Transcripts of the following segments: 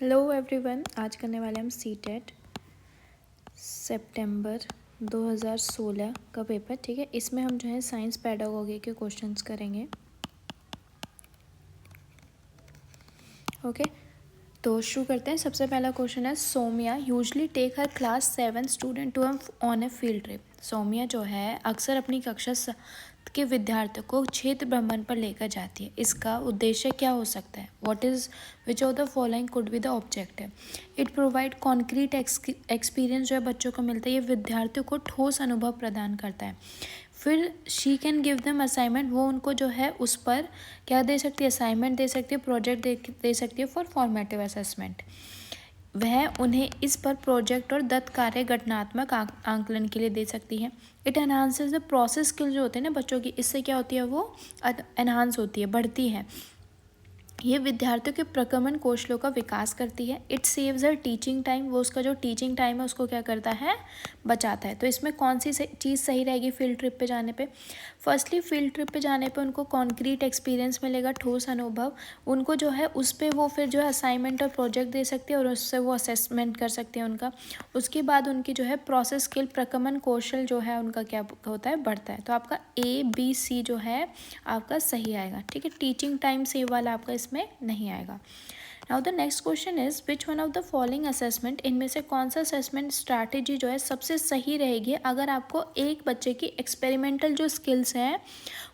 Hello everyone, आज करने वाले हम सीटेट सितंबर 2016 का पेपर। ठीक है, इसमें हम जो है साइंस पेडागोगी के क्वेश्चंस करेंगे। ओके, तो शुरू करते हैं। सबसे पहला क्वेश्चन है, Somiya usually take her class 7 student to on a field trip. Somiya जो है अक्सर अपनी कक्षा 7 के विद्यार्थियों को क्षेत्र भ्रमण पर लेकर जाती है। इसका उद्देश्य क्या हो सकता है? What is which of the following could be the objective? It provide concrete experience जो है बच्चों को मिलता है, ये विद्यार्थियों को ठोस अनुभव प्रदान करता है। फिर she can give them assignment, वो उनको जो है उस पर क्या दे सकती है? असाइनमेंट दे सकती है, प्रोजेक्ट दे सकती है फॉर फॉर्मेटिव असेसमेंट। वह उन्हें इस पर प्रोजेक्ट और दत्त कार्य घटनात्मक आंकलन के लिए दे सकती है। It enhances the process skill जो होते हैं ना बच्चों की, इससे क्या होती है? वो एनहांस होती है, बढ़ती है। ये विद्यार्थियों के प्रक्रमण कौशलों का विकास करती है। It saves her teaching time, वो उसका जो टीचिंग टाइम है उसको क्या करता है? बचाता है। तो इसमें कौन सी चीज़ सही रहेगी फील्ड ट्रिप पे जाने पे? फर्स्टली फील्ड ट्रिप पे जाने पे उनको कॉन्क्रीट एक्सपीरियंस मिलेगा, ठोस अनुभव। उनको जो है उस पर वो फिर जो है असाइनमेंट और प्रोजेक्ट दे सकते हैं और उससे वो असेसमेंट कर सकते हैं उनका। उसके बाद उनकी जो है प्रोसेस स्किल, प्रक्रमण कौशल जो है उनका क्या होता है? बढ़ता है। तो आपका ABC जो है आपका सही आएगा। ठीक है, टीचिंग टाइम सेव वाला आपका इसमें नहीं आएगा। Now the next question is, which one of the following assessment, इनमें से कौन सा असेसमेंट स्ट्रैटेजी जो है सबसे सही रहेगी अगर आपको एक बच्चे की एक्सपेरिमेंटल जो स्किल्स हैं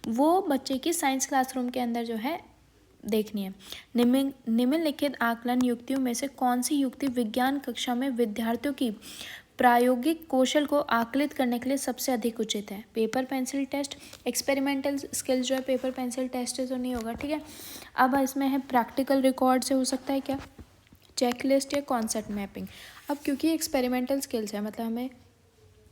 वो बच्चे की साइंस क्लासरूम के अंदर जो है देखनी है। निम्नलिखित आकलन युक्तियों में से कौन सी युक्ति विज्ञान कक्षा में विद्यार्थियों की प्रायोगिक कौशल को आकलित करने के लिए सबसे अधिक उचित है? Paper pencil test, experimental skills जो है पेपर पेंसिल टेस्ट से तो नहीं होगा। ठीक है, अब इसमें है प्रैक्टिकल रिकॉर्ड से हो सकता है क्या? चेकलिस्ट या कॉन्सेप्ट मैपिंग। अब क्योंकि एक्सपेरिमेंटल स्किल्स है, मतलब हमें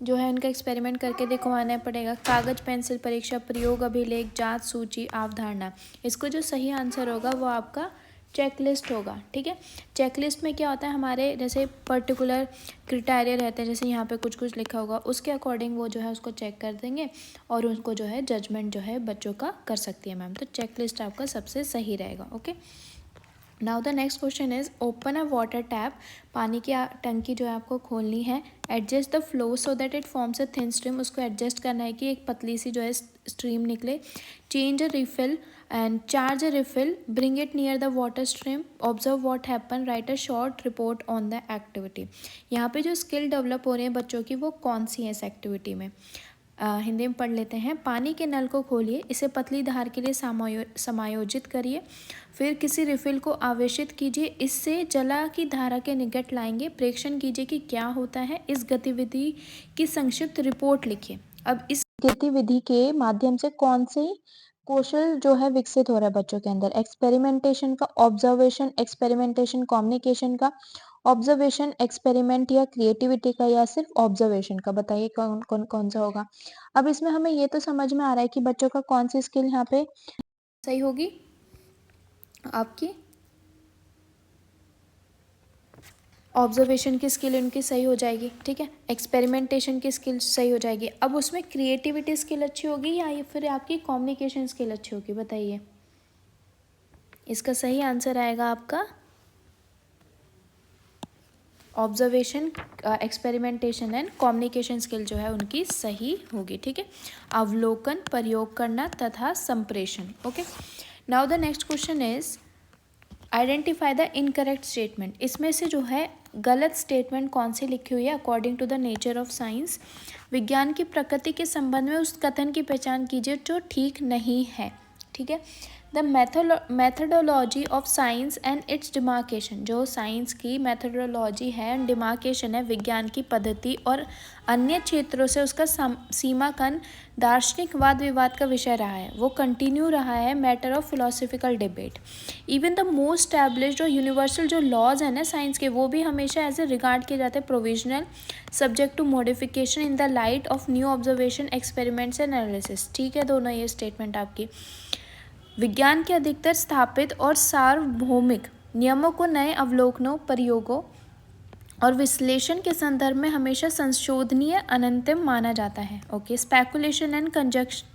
जो है उनका एक्सपेरिमेंट करके दिखवाना पड़ेगा। कागज पेंसिल परीक्षा, प्रयोग अभिलेख, जांच सूची, अवधारणा। इसको जो सही आंसर होगा वो आपका चेकलिस्ट होगा। ठीक है, चेकलिस्ट में क्या होता है? हमारे जैसे पर्टिकुलर क्राइटेरिया रहते हैं, जैसे यहाँ पे कुछ कुछ लिखा होगा, उसके अकॉर्डिंग वो जो है उसको चेक कर देंगे और उनको जो है जजमेंट जो है बच्चों का कर सकती है मैम। तो चेकलिस्ट आपका सबसे सही रहेगा। Okay, now the next question is, open a water tap. पानी की टंकी जो है आपको खोलनी है। Adjust the flow so that it forms a thin stream, उसको एडजस्ट करना है कि एक पतली सी जो है स्ट्रीम निकले। Change a refill and charge a refill, bring it near the water stream, observe what happen, right a short report on the activity. यहाँ पे जो स्किल डेवलप हो रही है बच्चों की वो कौन सी है इस एक्टिविटी में? हिंदी में पढ़ लेते हैं। पानी के नल को खोलिए, इसे पतली धार के लिए समायोजित करिए, फिर किसी रिफिल को आवेशित कीजिए, इससे जला की धारा के निकट लाएंगे, प्रेक्षण कीजिए कि क्या होता है, इस गतिविधि की संक्षिप्त रिपोर्ट लिखिए। अब इस गतिविधि के माध्यम से कौन सी कौशल जो है विकसित हो रहा है बच्चों के अंदर? एक्सपेरिमेंटेशन का, ऑब्जर्वेशन, एक्सपेरिमेंटेशन कम्युनिकेशन का, ऑब्जर्वेशन एक्सपेरिमेंट या क्रिएटिविटी का, या सिर्फ ऑब्जर्वेशन का? बताइए कौन कौन कौन सा होगा। अब इसमें हमें ये तो समझ में आ रहा है कि बच्चों का कौन सी स्किल यहाँ पे सही होगी आपकी? ऑब्जर्वेशन की स्किल उनकी सही हो जाएगी। ठीक है, एक्सपेरिमेंटेशन की स्किल सही हो जाएगी। अब उसमें क्रिएटिविटी स्किल अच्छी होगी या ये फिर आपकी कम्युनिकेशन स्किल अच्छी होगी? बताइए, इसका सही आंसर आएगा आपका observation, experimentation and communication skill जो है उनकी सही होगी। ठीक है, अवलोकन, प्रयोग करना तथा संप्रेषण। Okay, now the next question is, identify the incorrect statement. इसमें से जो है गलत स्टेटमेंट कौन सी लिखी हुई है according to the nature of science? विज्ञान की प्रकृति के संबंध में उस कथन की पहचान कीजिए जो ठीक नहीं है। ठीक है, the methodology of science and it's demarcation, जो साइंस की मैथडोलॉजी है, डिमार्केशन है, विज्ञान की पद्धति और अन्य क्षेत्रों से उसका सीमाकन दार्शनिक वाद विवाद का विषय रहा है, वो कंटिन्यू रहा है, matter of philosophical debate. Even the most established और यूनिवर्सल जो लॉज हैं ना साइंस के, वो भी हमेशा ऐसे रिगार्ड किए जाते हैं provisional, subject to modification in the light of new observation, experiments and analysis. ठीक है, दोनों ये स्टेटमेंट आपकी। विज्ञान के अधिकतर स्थापित और सार्वभौमिक नियमों को नए अवलोकनों, प्रयोगों और विश्लेषण के संदर्भ में हमेशा संशोधनीय, अनंतिम माना जाता है। Okay, speculation and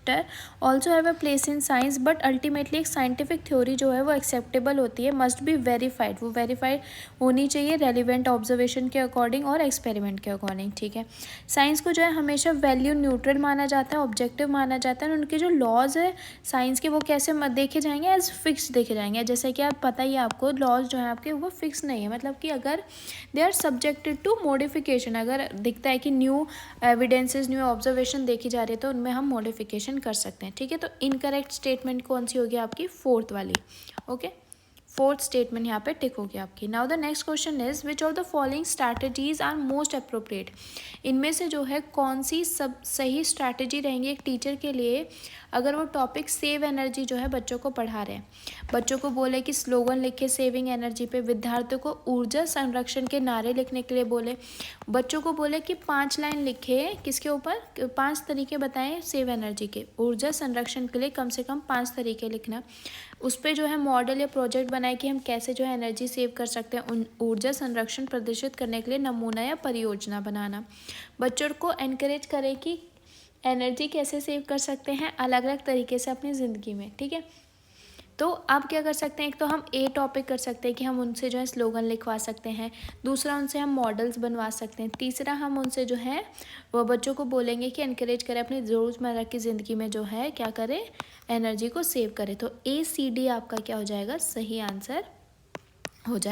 factor also have a place in science, but ultimately एक साइंटिफिक थ्योरी जो है वो एक्सेप्टेबल होती है, मस्ट बी वेरीफाइड, वो वेरीफाइड होनी चाहिए रेलिवेंट ऑब्जर्वेशन के अकॉर्डिंग और एक्सपेरिमेंट के अकॉर्डिंग, ठीक है। साइंस को जो है हमेशा वैल्यू न्यूट्रल माना जाता है, ऑब्जेक्टिव माना जाता है, और उनके जो लॉज है साइंस के वो कैसे देखे जाएंगे, एज फिक्स देखे जाएंगे। जैसे कि आप पता ही है आपको, लॉज जो है आपके वो फिक्स नहीं है, मतलब कि अगर they are subjected to modification, अगर दिखता है कि न्यू एविडेंसेस, न्यू ऑब्जर्वेशन देखी जा रही है तो उनमें हम मॉडिफिकेशन कर सकते हैं, ठीक है। तो इनकरेक्ट स्टेटमेंट कौन सी होगी आपकी, फोर्थ वाली, ओके। फोर्थ स्टेटमेंट यहाँ पे टिक होगी आपकी। Now the next question is which of the following strategies are most appropriate, इनमें से जो है कौन सी सब सही स्ट्रैटेजी रहेंगी एक टीचर के लिए अगर वो टॉपिक सेव एनर्जी जो है बच्चों को पढ़ा रहे हैं। बच्चों को बोले कि स्लोगन लिखे सेविंग एनर्जी पे, विद्यार्थियों को ऊर्जा संरक्षण के नारे लिखने के लिए बोले, बच्चों को बोले कि 5 लाइन लिखे किसके ऊपर, 5 तरीके बताएं सेव एनर्जी के, ऊर्जा संरक्षण के लिए कम से कम 5 तरीके लिखना, उस पर जो है मॉडल या प्रोजेक्ट बनाए कि हम कैसे जो है एनर्जी सेव कर सकते हैं, उन ऊर्जा संरक्षण प्रदर्शित करने के लिए नमूना या परियोजना बनाना। बच्चों को एनकरेज करें कि एनर्जी कैसे सेव कर सकते हैं अलग अलग तरीके से अपनी ज़िंदगी में, ठीक है। तो अब क्या कर सकते हैं, एक तो हम ए टॉपिक कर सकते हैं कि हम उनसे जो है स्लोगन लिखवा सकते हैं, दूसरा उनसे हम मॉडल्स बनवा सकते हैं, तीसरा हम उनसे जो है वो बच्चों को बोलेंगे कि एनकरेज करें अपनी रोज़मर्रा की ज़िंदगी में जो है क्या करें, एनर्जी को सेव करें। तो A C D आपका क्या हो जाएगा, सही आंसर हो जाएगा।